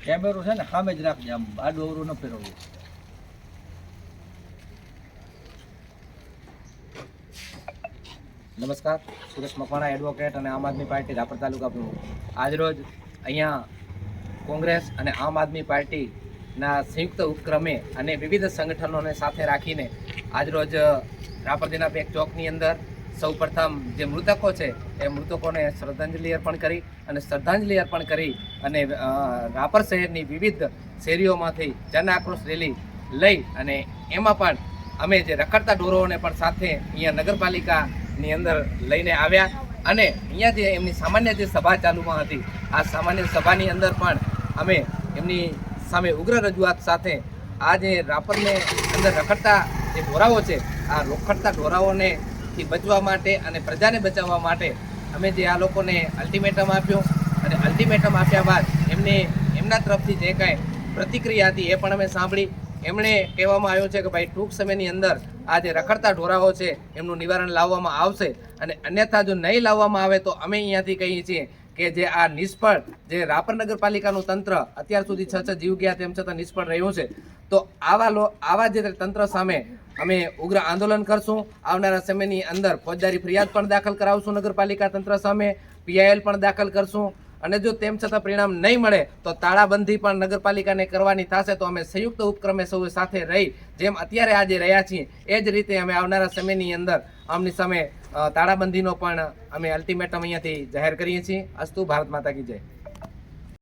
કેમેરો છે ને સામે જ રાખજે, આમ આડું અવરું ન ફેરવવું. નમસ્કાર, સુરેશ મકવાણા એડવોકેટ અને આમ આદમી પાર્ટી રાપર તાલુકા પ્રમુખ. આજરોજ અહીંયા કોંગ્રેસ અને આમ આદમી પાર્ટીના સંયુક્ત ઉપક્રમે અને વિવિધ સંગઠનોને સાથે રાખીને આજરોજ રાપર જિલ્લા પેક ચોકની અંદર સૌપ્રથમ જે મૃતકો છે એ મૃતકોને શ્રદ્ધાંજલિ અર્પણ કરી અને રાપર શહેરની વિવિધ શેરીઓમાંથી જન આક્રોશ રેલી લઈ અને એમાં પણ અમે જે રખડતા ઢોરોને પણ સાથે અહીંયા નગરપાલિકાની અંદર લઈને આવ્યા અને અહીંયા જે એમની સામાન્ય જે સભા ચાલુમાં હતી, આ સામાન્ય સભાની અંદર પણ અમે એમની સામે ઉગ્ર રજૂઆત સાથે આ જે રાપરને અંદર રખડતા જે ઢોરાઓ છે, આ રખડતા ઢોરાઓને થી બચવા માટે અને પ્રજાને બચાવવા માટે અમે જે આ લોકોને અલ્ટિમેટમ આપ્યો અને અલ્ટિમેટમ આપ્યા બાદ એમના તરફથી જે કાંઈ પ્રતિક્રિયા હતી એ પણ અમે સાંભળી. એમણે કહેવામાં આવ્યું છે કે ભાઈ ટૂંક સમયની અંદર આ જે રખડતા ઢોરાઓ છે એમનું નિવારણ લાવવામાં આવશે અને અન્યથા જો નહીં લાવવામાં આવે તો અમે અહીંયાથી કહીએ છીએ કે જે આ નિષ્ફળ જે રાપર નગરપાલિકાનું તંત્ર અત્યાર સુધી 6 જીવ ગયા તેમ છતાં નિષ્ફળ રહ્યું છે, તો આવા જે તંત્ર સામે અમે ઉગ્ર આંદોલન કરશું. આવનારા સમયની અંદર ફોજદારી ફરિયાદ પણ દાખલ કરાવશું નગરપાલિકા તંત્ર સામે, PIL પણ દાખલ કરશું અને જો તેમ છતાં પરિણામ નહીં મળે તો તાળાબંધી પણ નગરપાલિકાને કરવાની થશે. તો અમે સંયુક્ત ઉપક્રમે સૌ સાથે રહી જેમ અત્યારે આજે રહ્યા છીએ એ જ રીતે અમે આવનારા સમયની અંદર આમની સામે તાળાબંધીનો પણ અમે અલ્ટિમેટમ અહીંયાથી જાહેર કરીએ છીએ. અસ્તુ, ભારત માતા કી જય.